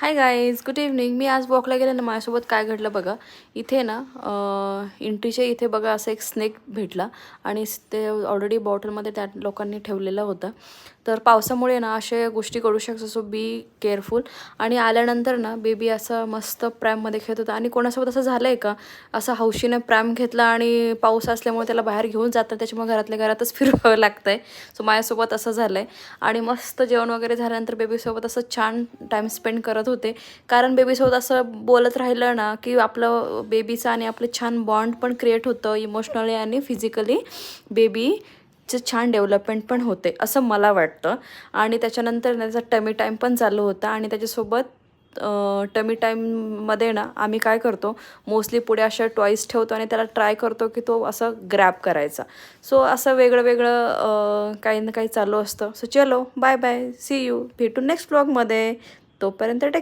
हाय guys, good evening. मी आज वॉकला गेले ना, माझ्यासोबत काय घडलं बघा. इथे ना एंट्रीच्या इथे बघा असं एक स्नेक भेटला आणि ते ऑलरेडी बॉटलमध्ये त्या लोकांनी ठेवलेलं होतं. तर पावसामुळे ना अशा गोष्टी करू शकतो, सो बी केअरफुल. आणि आल्यानंतर ना बेबी असं मस्त प्रॅममध्ये खेळत होता आणि कोणासोबत असं झालं आहे का, असं हौशीने प्रॅम घेतला आणि पाऊस असल्यामुळे त्याला बाहेर घेऊन जातं, त्याच्यामुळे घरातल्या घरातच फिरवावं लागतं आहे. सो माझ्यासोबत असं झालं आहे. आणि मस्त जेवण वगैरे झाल्यानंतर बेबीसोबत असं छान टाईम स्पेंड करत होते. कारण बेबीसोबत असं बोलत राहिलं ना की आपलं बेबीचं आणि आपलं छान बॉन्ड पण क्रिएट होतं, इमोशनली आणि फिजिकली बेबीचं छान डेव्हलपमेंट पण होते असं मला वाटतं. आणि त्याच्यानंतर त्याचा टमी टाईम पण चालू होता आणि त्याच्यासोबत टमी टाईममध्ये ना आम्ही काय करतो, मोस्टली पुढे अशा टॉईस ठेवतो आणि त्याला ट्राय करतो की तो असं ग्रॅब करायचा. सो असं वेगळं वेगळं काही ना काही चालू असतं. सो चलो बाय बाय, सी यू, भेटू नेक्स्ट व्लॉगमध्ये. तोपर्यंत टेक